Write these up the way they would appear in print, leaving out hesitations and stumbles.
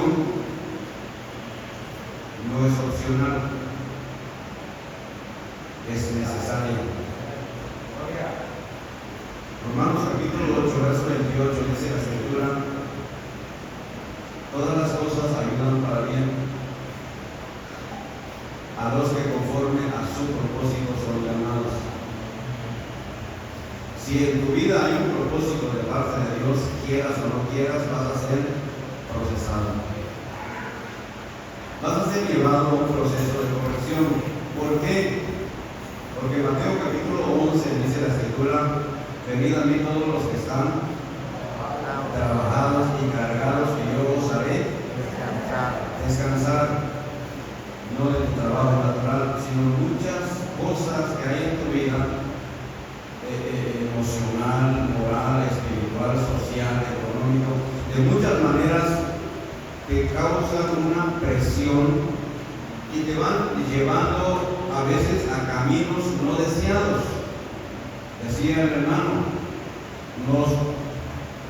corrección no es opcional, es necesaria. Romanos capítulo 8, verso 28 dice la Escritura: todas las cosas ayudan para bien a los que conforme a su propósito son llamados. Si en tu vida hay un propósito de parte de Dios, quieras o no quieras, vas a ser procesado. Vas a ser llevado a un proceso de corrección. ¿Por qué? Porque Mateo capítulo 11 dice la Escritura: venid a mí todos los que están trabajados y cargados, y yo os haré descansar. No de tu trabajo natural, sino muchas cosas que hay en tu vida, emocional, moral, espiritual, social, económico, de muchas maneras que causan una presión y te van llevando a veces a caminos no deseados. Decía el hermano, nos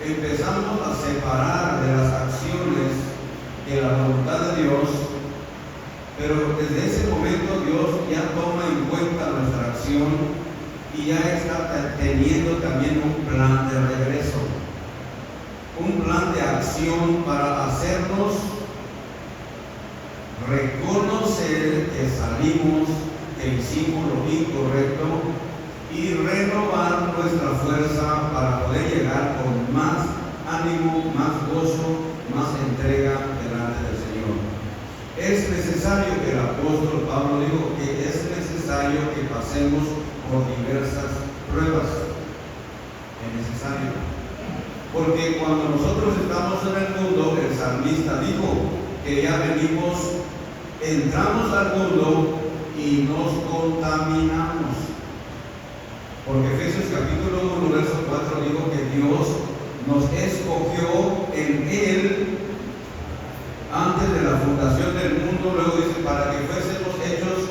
empezamos a separar de las acciones de la voluntad de Dios, pero desde ese momento Dios ya toma en cuenta nuestra acción y ya está teniendo también un plan de regreso, un plan de acción para hacernos reconocer que salimos, que hicimos lo incorrecto y renovar nuestra fuerza para poder llegar con más ánimo, más gozo, más entrega delante del Señor. Es necesario que el apóstol Pablo dijo que es necesario que pasemos por diversas pruebas. Es necesario. Porque cuando nosotros estamos en el mundo, el salmista dijo que ya entramos al mundo y nos contaminamos. Porque Efesios capítulo 1, verso 4 dijo que Dios nos escogió en Él antes de la fundación del mundo. Luego dice, para que fuésemos hechos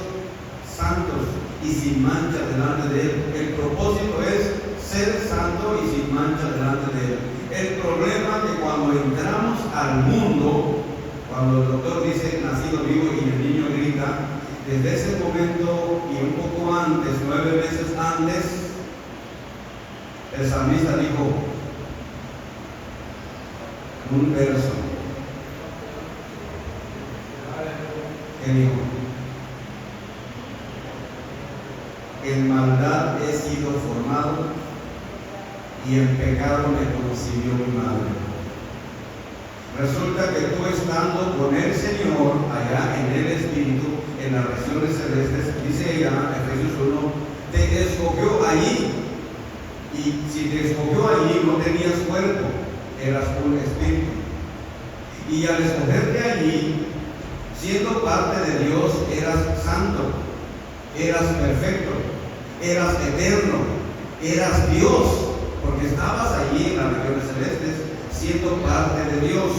santos y sin mancha delante de Él. El propósito es ser santo y sin mancha delante de Él. El problema es que cuando entramos al mundo, cuando el doctor dice nacido vivo y el niño grita, desde ese momento y un poco antes, 9 meses antes, el salmista dijo un verso. ¿Qué dijo? En maldad he sido formado y en pecado me concibió mi madre. Resulta que tú, estando con el Señor allá en el Espíritu, en las regiones celestes, dice ella, Efesios 1, te escogió allí. Y si te escogió allí, no tenías cuerpo, eras un espíritu. Y al escogerte allí, siendo parte de Dios, eras santo, eras perfecto, eras eterno, eras Dios, porque estabas allí en las regiones celestes, siendo parte de Dios.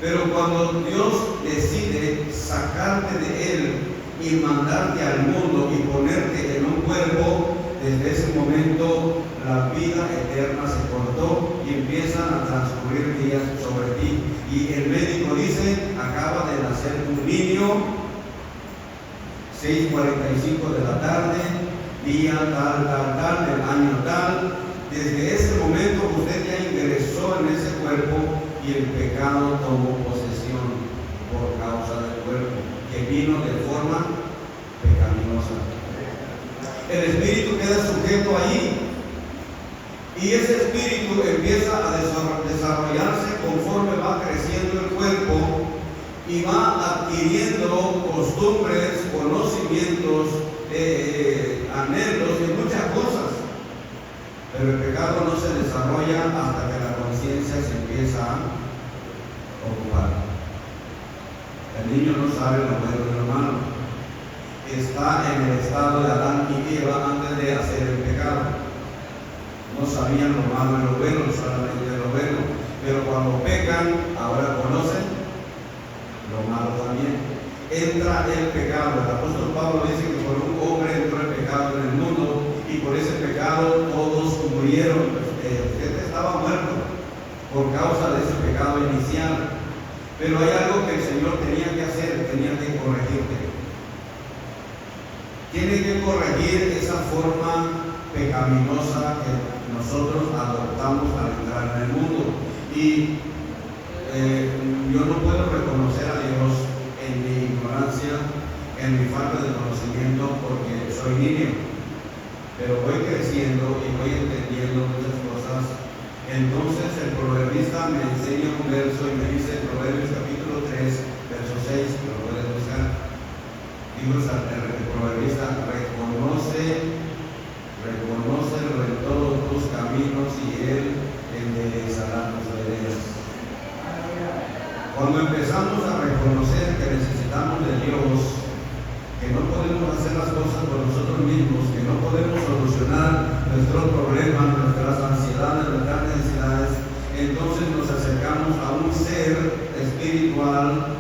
Pero cuando Dios decide sacarte de Él y mandarte al mundo y ponerte en un cuerpo, desde ese momento la vida eterna se cortó y empiezan a transcurrir días sobre ti. Y el médico dice, acaba de nacer un niño, 6:45 de la tarde, día tal, del año tal. Desde ese momento usted ya ingresó en ese cuerpo y el pecado tomó posesión por causa del cuerpo, que vino de forma pecaminosa. El espíritu queda sujeto allí y ese espíritu empieza a desarrollarse conforme va creciendo el cuerpo y va adquiriendo costumbres, conocimientos, anhelos y muchas cosas. Pero el pecado no se desarrolla hasta que la conciencia se empieza a ocupar. El niño no sabe lo bueno y lo malo. Está en el estado de Adán y Eva antes de hacer el pecado. No sabían lo malo y lo bueno, solamente lo bueno. Pero cuando pecan, ahora conocen lo malo también. Entra el pecado. El apóstol Pablo dice que por un hombre entró el pecado en el mundo y por ese pecado todos murieron. Usted estaba muerto por causa de ese pecado inicial. Pero hay algo que el Señor tenía que hacer, tenía que corregirte. Tiene que corregir esa forma pecaminosa que nosotros adoptamos al entrar en el mundo. Y yo no puedo reconocer a Dios en mi ignorancia, en mi falta de conocimiento, porque soy niño. Pero voy creciendo y voy entendiendo muchas cosas. Entonces el proverbista me enseña un verso y me dice, Proverbios capítulo 3, verso 6, que lo puedes buscar. Digo, el proverbista, reconócelo en todos tus caminos y Él enderezará tus veredas. Cuando empezamos a reconocer que necesitamos de Dios, que no podemos hacer las cosas por nosotros mismos, que no podemos solucionar nuestros problemas, nuestras ansiedades, nuestras necesidades, entonces nos acercamos a un ser espiritual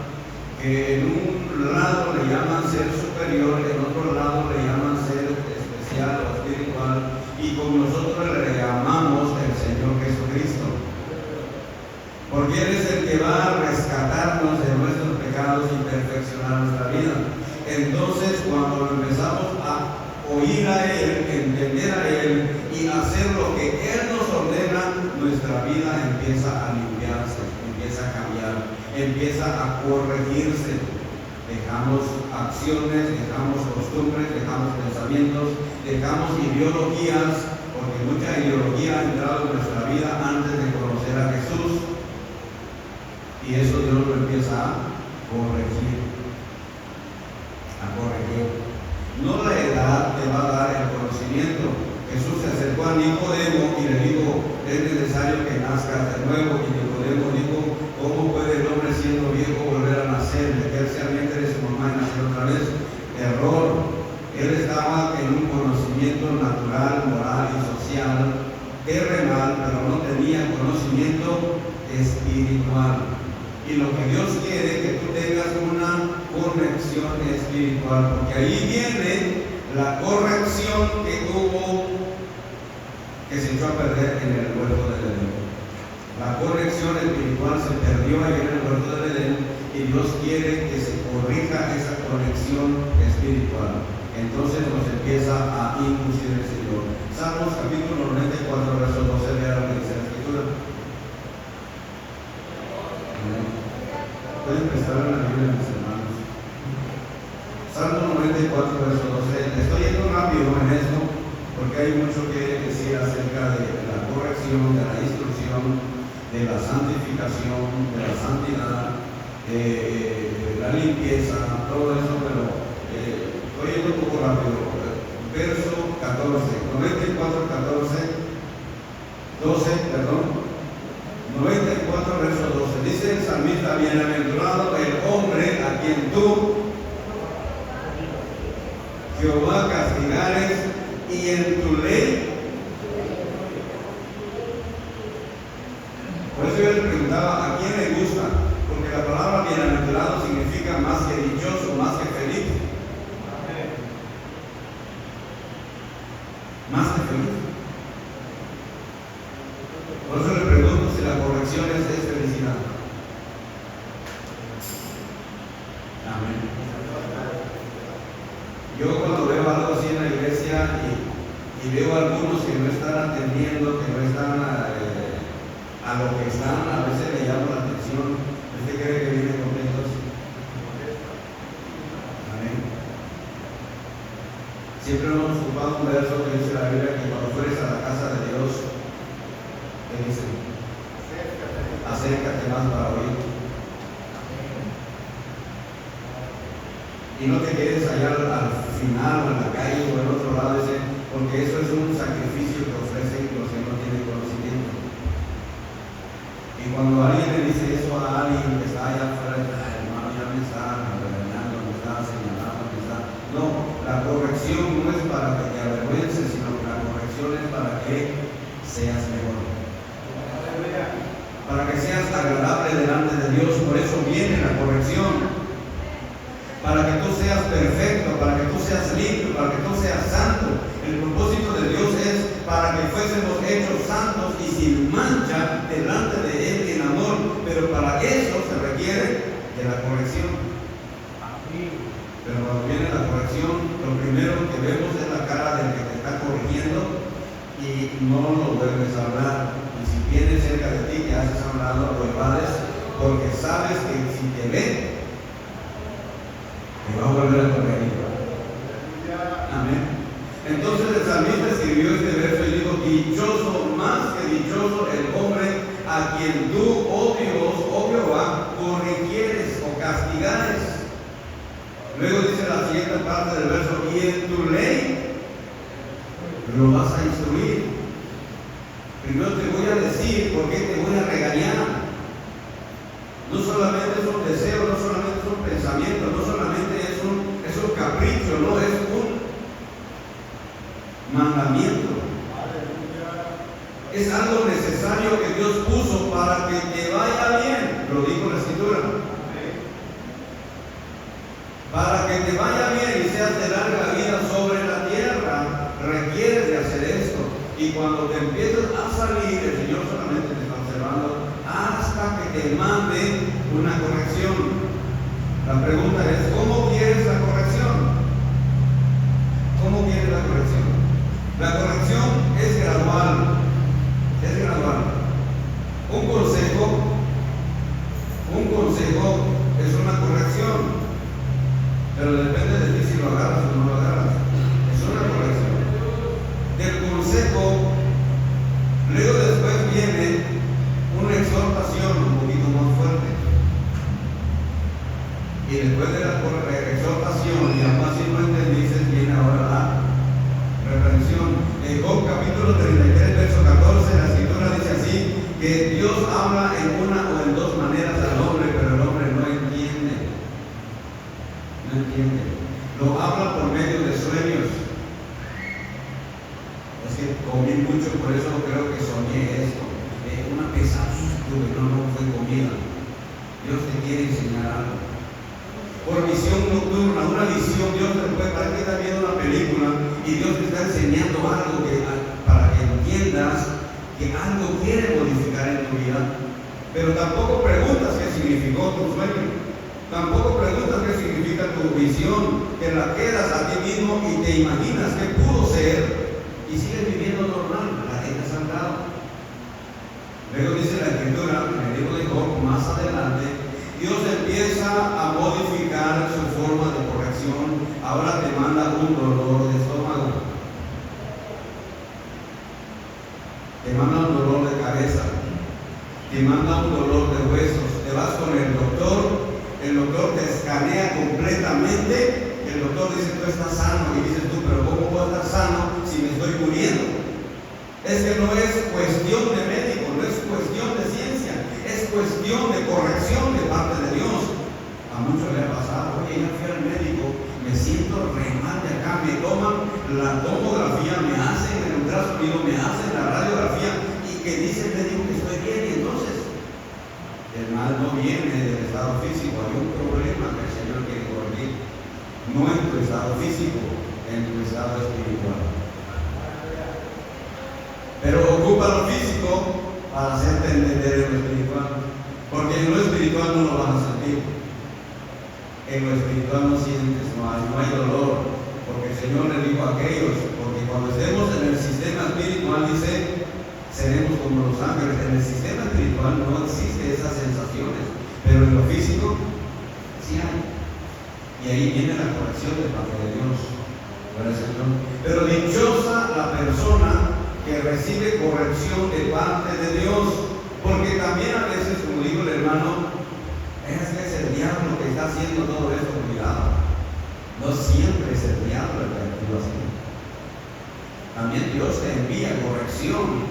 que en un lado le llaman ser superior, en otro lado le llaman ser especial o espiritual, y con nosotros le llamamos el Señor Jesucristo. Porque Él es el que va a rescatarnos de nuestros pecados y perfeccionar nuestra vida. Entonces, cuando empezamos a oír a Él, entender a Él y hacer lo que Él nos ordena, nuestra vida empieza a limpiarse, empieza a cambiar, empieza a corregirse. Dejamos acciones, dejamos costumbres, dejamos pensamientos, dejamos ideologías, porque mucha ideología ha entrado en nuestra vida antes de conocer a Jesús, y eso Dios lo empieza a corregir. No la edad te va a dar el conocimiento. Jesús se acercó a Nicodemo y le dijo, es necesario que nazcas de nuevo. Y Nicodemo dijo, ¿cómo puede el hombre siendo viejo volver a nacer, meterse al vientre de su mamá y nacer otra vez? Error. Él estaba en un conocimiento natural, moral y social, terrenal, pero no tenía conocimiento espiritual. Y lo que Dios quiere es que tú tengas una conexión espiritual, porque ahí viene la corrección que hubo, que se echó a perder en el huerto del Edén. La conexión espiritual se perdió ahí en el huerto del Edén, y Dios quiere que se corrija esa conexión espiritual. Entonces nos empieza a inducir el Señor. Salmos capítulo 94, verso 12, vea lo que dice la Escritura. Pueden prestar a la Biblia, mis hermanos. Salmo 94, verso 12. Estoy yendo rápido en esto, porque hay mucho que decir acerca de la corrección, de la instrucción, de la santificación, de la santidad, de la limpieza, todo eso, pero estoy yendo un poco rápido. Verso 14, 94, 94, verso 12. Dice el salmista, bienaventurado el hombre a quien tú, Jehová, castigares, y en tu ley. Por eso yo le preguntaba, ¿a quién le gusta? Porque la palabra bienaventurado significa más que dichoso, más que feliz. Más que feliz. Por eso le pregunto si la corrección es felicidad. Amén. Yo cuando veo algo así en la iglesia y veo a algunos que no están atendiendo, que no están a lo que están, a veces le llamo la atención. ¿Usted cree que vienen contentos? Amén. Siempre hemos ocupado un verso que dice la Biblia que cuando fueres a la casa de Dios, ¿qué dice? Acércate más para oír. Y no te quedes allá al final o en la calle o en otro lado, porque eso es un sacrificio que ofrecen los que no tienen conocimiento. Y cuando alguien le dice eso a alguien que está allá afuera, hermano, ya me está regañando, me está señalando, me está... No, la corrección no es para que te avergüences, sino que la corrección es para que seas mejor. Para que seas agradable delante de Dios. Por eso viene la corrección. Para que tú seas perfecto, para que tú seas limpio, para que tú seas santo. El propósito de Dios es para que fuésemos hechos santos y sin mancha delante de Él en amor. pero para eso se requiere de la corrección. Pero cuando viene la corrección, lo primero que vemos es la cara del que te está corrigiendo y no lo vuelves a hablar. Y si viene cerca de ti, que haces a un lado, lo evades, porque sabes que si te ve, te va a volver a corregir. Amén. Entonces el salmista escribió este verso y dijo: dichoso, más que dichoso el hombre a quien tú, oh Dios, oh Jehová, corrigieres o castigares. Luego dice la siguiente parte del verso: y en tu ley lo vas a instruir. Primero te voy a decir por qué te voy a regañar. No solamente es un deseo, no solamente es un pensamiento, no solamente es un capricho, no, es un mandamiento. Es algo necesario que Dios puso para que te vaya bien. Lo dijo la Escritura. Para que te vaya bien y seas de larga vida sobre la tierra, requieres de hacer esto. Y cuando te empiezas a salir, el Señor solamente te está observando hasta que te mande una corrección. La pregunta es: ¿cómo quieres la corrección? ¿Cómo quieres la corrección? La corrección es gradual. Es gradual. Un consejo es una corrección. Pero depende de ti si lo agarras o no lo agarras. Es una corrección. Del consejo, luego después viene una exhortación un poquito más fuerte. Y después de la exhortación, y aún así no entendiste, viene ahora la reprensión. En Job capítulo 33, verso 14, la Escritura dice así: que Dios habla en una o en dos maneras al hombre, pero el hombre no entiende. No entiende. Lo habla por medio de sueños. Es que comí mucho, por eso creo que soñé esto. Una pesadilla que no fue comida. Dios te quiere enseñar algo. Por visión nocturna, una visión, Dios te puede parecer que está viendo una película y Dios te está enseñando algo para que entiendas que algo quiere modificar en tu vida. Pero tampoco preguntas qué significó tu sueño. Tampoco preguntas qué significa tu visión, que la quedas a ti mismo y te imaginas qué pudo ser y sigues viviendo normal, la gente está al lado. Luego dice la Escritura, en el libro de Job, más adelante, Dios empieza a modificar su forma de corrección. Ahora te manda un dolor de estómago, te manda un dolor de cabeza, te manda un dolor de huesos. Te vas con el doctor te escanea completamente, el doctor dice: tú estás sano, y dices tú: pero ¿cómo puedo estar sano si me estoy muriendo? Es que no es cuestión de médico, no es cuestión de ciencia, es cuestión de corrección de parte de Dios. A muchos le ha pasado: oye, ya fui al médico, me siento re mal de acá, me toman la tomografía, me hacen el ultrasonido, me hacen la radiografía, y que dice el médico que estoy bien, y entonces el mal no viene del estado físico, hay un problema que el Señor quiere corregir, no en tu estado físico, en tu estado espiritual. Pero ocupa lo físico para hacerte entender lo espiritual, porque en lo espiritual no lo vas a sentir. En lo espiritual no sientes, no hay dolor, porque el Señor le dijo a aquellos: porque cuando estemos en el sistema espiritual, dice, seremos como los ángeles. En el sistema espiritual no existen esas sensaciones, pero en lo físico sí hay. Y ahí viene la corrección de parte de Dios. Pero dichosa la persona que recibe corrección de parte de Dios, porque también a veces, como dijo el hermano, es el diablo que está haciendo todo esto. Cuidado, no siempre es el diablo el que actúa así. También Dios te envía corrección.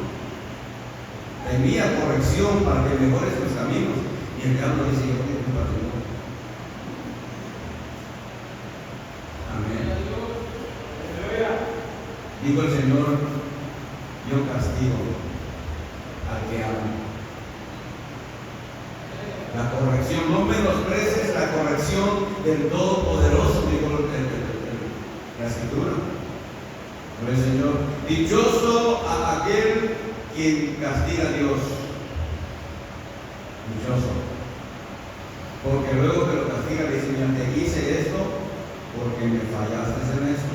Te envía corrección para que mejores tus caminos. Y el diablo dice: yo te culpa de Dios. Amén. Dijo el Señor: yo castigo al que amo. La corrección, no menosprecies la corrección del Todopoderoso, dijo la Escritura. Por el Señor: dichoso a aquel quien castiga a Dios. Dichoso. Porque luego que lo castiga, le dice, mira, te hice esto porque me fallaste en esto,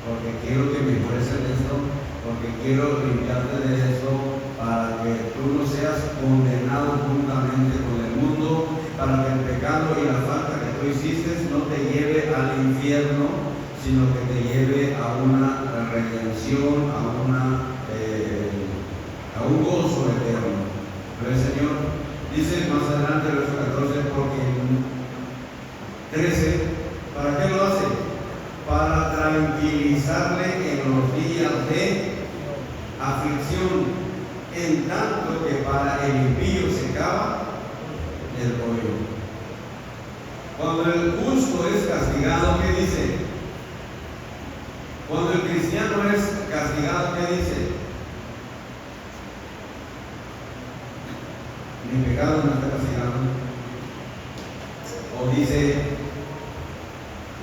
porque quiero que mejores en esto, porque quiero limpiarte de esto, para que tú no seas condenado juntamente con el mundo, para que el pecado y la falta que tú hiciste no te lleve al infierno, sino que te lleve a una redención, a un gozo eterno. Pero el Señor dice más adelante, verso 14, porque en 13, ¿para qué lo hace? Para tranquilizarle en los días de aflicción, en tanto que para el impío se cava el hoyo. Cuando el justo es castigado, ¿qué dice? Cuando el cristiano es castigado, ¿qué dice? Mi pecado no está castigado. O dice,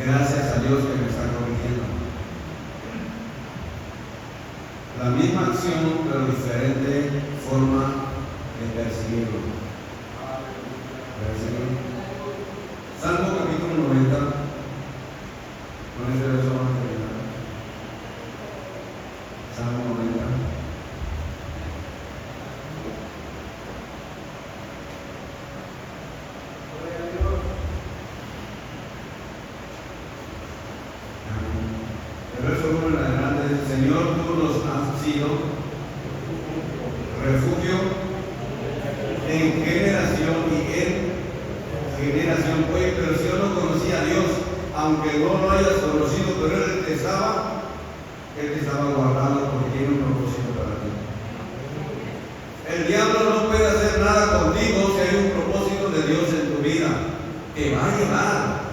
gracias a Dios que me está corrigiendo. La misma acción, pero diferente forma de percibirlo. Salmo capítulo 90. Con ese verso vamos a terminar. Salmo 90. El verso 1 en adelante dice: Señor, tú nos has sido refugio en generación y en generación. Oye, pero si yo no conocía a Dios, aunque no lo hayas conocido, pero Él te estaba guardando porque tiene un propósito para ti. El diablo no puede hacer nada contigo si hay un propósito de Dios en tu vida. Te va a llevar,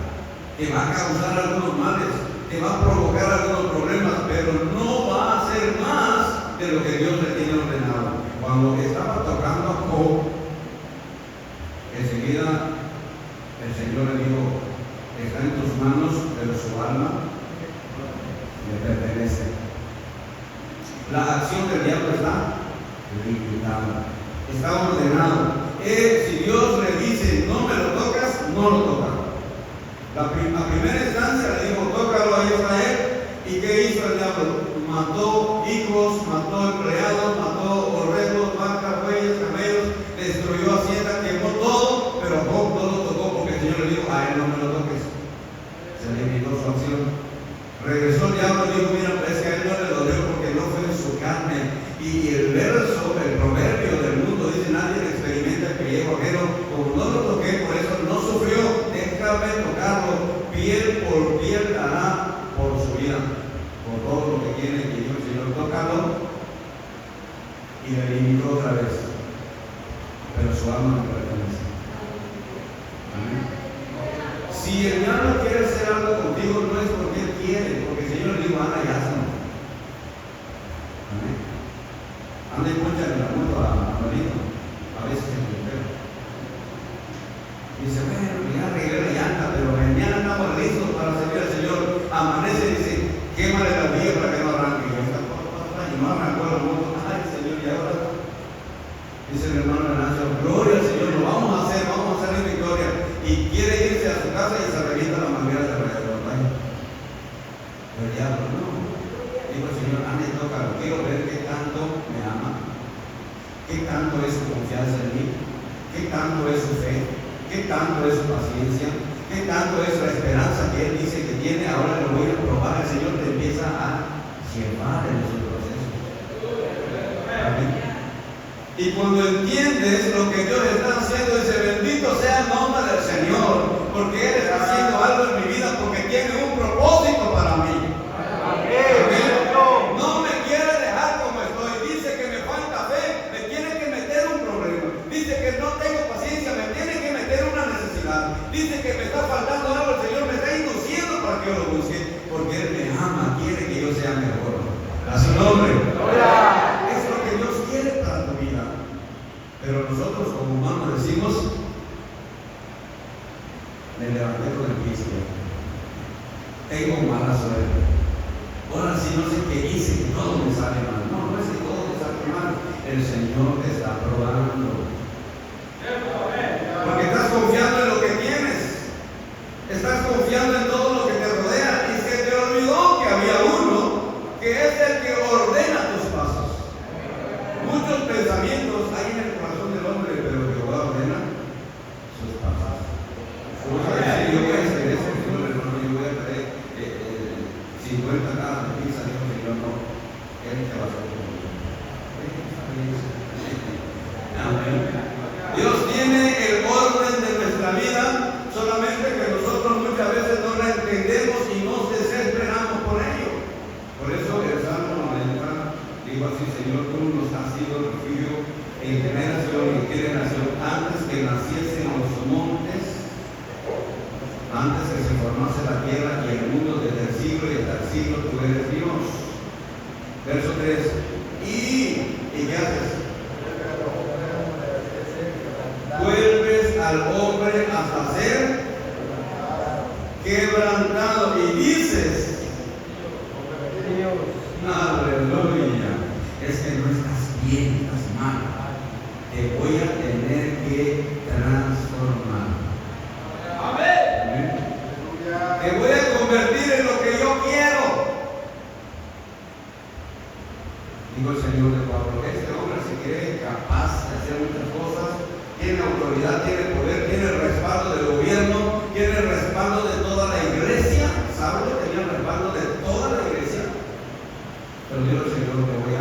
te va a causar algunos males, te va a provocar algunos problemas, pero no va a hacer más de lo que Dios le tiene ordenado. Cuando estaba tocando a Job, enseguida el Señor le dijo: está en tus manos, pero su alma le pertenece. La acción del diablo está limitada, está ordenado. Si Dios le dice no me lo tocas, no lo toca. A primera instancia le dijo: tócalo, ahí está él. ¿Y qué hizo el diablo? Mató hijos, mató empleados, mató borregos, vacas, bueyes, camellos, destruyó hacienda, quemó todo, pero Job no lo tocó porque el Señor le dijo: a él no me lo toques. Se limitó su acción. Regresó el diablo y dijo: mira, es que a él no le dolió porque no fue en su carne. Y el verso, el proverbio del mundo dice: nadie experimenta el pellejo ajeno. Como no lo toqué, por eso no sufrió. Déjame tocarlo. Piel por piel hará por su vida, por todo lo que tiene. Y dijo el Señor: tócalo. Y le limitó otra vez, pero su alma no pertenece. Amén. Si el diablo quiere hacer algo contigo, no es porque él quiere, porque el Señor le dijo: anda y hazlo. Amén. Anda y poncha la moto a Manolito, a veces se recupera. Dice: bueno, ya arreglé la llanta, pero mañana estamos listos para servir al Señor. Amanece y dice: quémale la vía para que no arranque. Y no arrancó la moto. Ay, Señor, y ahora dice el hermano Ignacio: gloria al Señor, lo vamos a hacer en victoria. Y quiere irse a su casa y se revienta la manguera de alrededor. Pero el diablo no. Digo: Señor, anda y tócalo. Quiero ver qué tanto me ama, qué tanto es su confianza en mí, qué tanto es su fe, qué tanto es su paciencia, qué tanto es la esperanza que Él dice que tiene. Ahora lo voy a probar. El Señor te empieza a llevar en su proceso. Amén. Y cuando entiendes lo que Dios está haciendo, dice: bendito sea el nombre del Señor, porque Él está haciendo algo en mi vida, porque tiene un propósito para mí. Amén. No me quiere dejar como estoy. Dice que me falta fe, me tiene que meter un problema. Dice que no tengo paciencia, me tiene que meter una necesidad. Dice que me está faltando algo, el Señor me está induciendo para que yo lo busque, porque Él me ama, quiere que yo sea mejor. A su nombre. Es lo que Dios quiere para tu vida. Pero nosotros como humanos decimos: me levanté con el pie izquierdo, tengo mala suerte, ahora sí no sé qué hice, que todo me sale mal. No, no es que todo te sale mal, el Señor te está probando, porque estás confiando en lo que pensamientos hay en el corazón del hombre, pero Jehová ordena sus pasos. Yo voy a hacer eso, hermano, yo voy a traer 50 cajas de pizza, dijo el Señor, no, Él te va a hacer conmigo. Dios tiene el orden de nuestra vida, solamente que nosotros muchas veces no la entendemos y nos desesperamos por ello. Por eso el Salmo 90 digo así: Señor, tú nos has sido refugio en generación y generación, antes que naciesen los montes, antes que se formase la tierra y el mundo, desde el siglo y hasta el siglo tú eres Dios. Verso 3. ¿Y qué haces? Vuelves al hombre hasta ser quebrantado y dices, aleluya, es que no estás bien, estás mal, te voy a tener que transformar. Amén. Te voy a convertir en lo que yo quiero. Digo el Señor de Pablo, este hombre se cree capaz de hacer muchas cosas, tiene autoridad, tiene poder, tiene el respaldo del gobierno, tiene el respaldo de toda la iglesia. Saulo tenía el respaldo de toda la iglesia. Pero dijo el Señor, te voy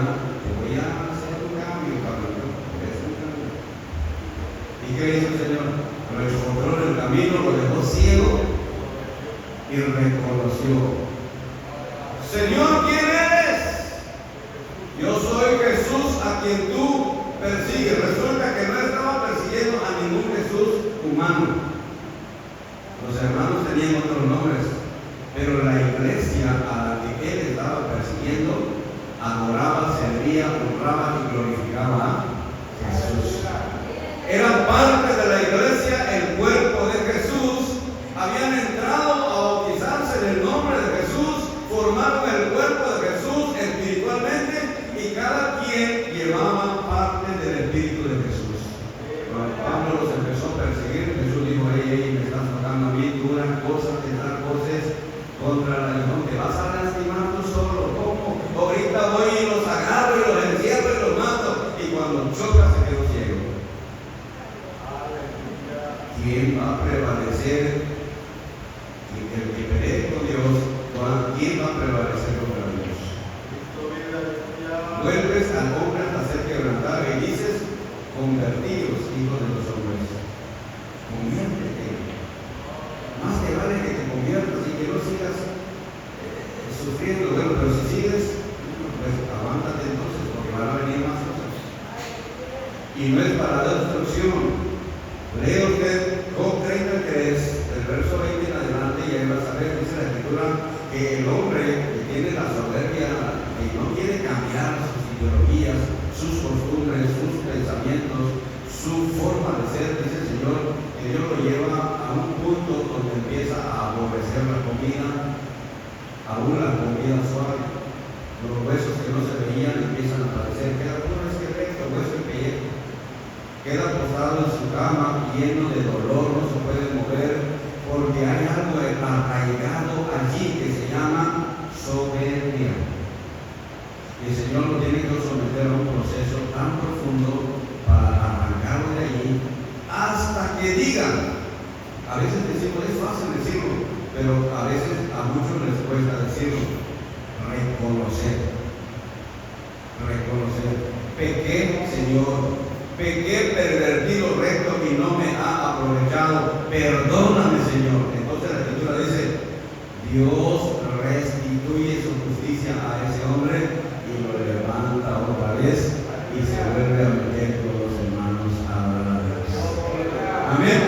a hacer un cambio, Pablo. ¿Y qué hizo el Señor? Lo encontró en el camino, lo dejó ciego y reconoció: Señor, ¿quién eres? Yo soy Jesús a quien tú persigues. Resulta que no estaba persiguiendo a ningún Jesús humano. Los hermanos tenían otros nombres, pero la iglesia a la que él estaba persiguiendo adoraba, servía, honraba y glorificaba a Jesús. Eran parte de la iglesia, el cuerpo de Jesús. Habían entrado a bautizarse en el nombre de Jesús, formaron el cuerpo de Jesús espiritualmente, y cada quien llevaba parte del espíritu de Jesús. Cuando Pablo los empezó a perseguir, Jesús dijo: me estás tocando a mí, duras cosas, que tal cosas contra la religión, te vas a lastimar tú solo. ¿Cómo? Ahorita voy y los agarro y los encierro y los mato. Y cuando choca se quedó ciego. ¿Quién va a prevalecer? El que pelee con Dios, ¿quién va a prevalecer contra Dios? Vuelves al hombre hasta ser quebrantado y dices: convertidos, hijos de los hombres. Conviértete. Más te vale que te conviertas y que no sigas sufriendo. Bueno, pero si sigues, pues aguántate entonces, porque van a venir más cosas. Y no es para la destrucción. Lee usted Job 33, del verso 20 en adelante, y ahí vas a ver, dice la Escritura, que el hombre que tiene la soberbia, que no quiere cambiar sus ideologías, sus costumbres, sus pensamientos, su forma de ser, dice el Señor, que Dios lo lleva a un punto donde empieza a aborrecer la comida, aún la comida suave. Los huesos que no se veían empiezan a aparecer, queda puro esqueleto, hueso y pellejo. Queda posado en su cama, lleno de dolor, no se puede mover, porque hay algo arraigado allí que se llama soberbia. Y el Señor lo tiene que someter a un proceso tan profundo para arrancarlo de allí, hasta que digan. A veces decimos, es fácil decirlo, pero a veces a muchos les cuesta decirlo. Reconocer. Pequé, Señor. Pequé, pervertido, recto, y no me ha aprovechado. Perdóname, Señor. Entonces la Escritura dice: Dios restituye su justicia a ese hombre y lo levanta otra vez y se vuelve a meter con los hermanos a adorar a Dios. Amén.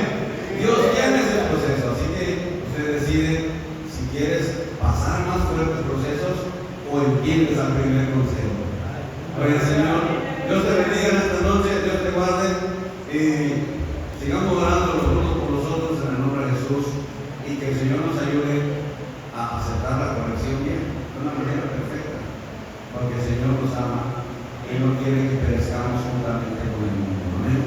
Dios tiene ese proceso, así que usted decide si quieres pasar más fuertes procesos o entiendes al primer consejo. Oye, Señor, Dios te bendiga en esta noche, Dios te guarde y sigamos orando los unos por los otros en el nombre de Jesús, y que el Señor nos ayude a aceptar la corrección bien, de una manera perfecta, porque el Señor nos ama y no quiere que perezcamos juntamente con el mundo. Amén.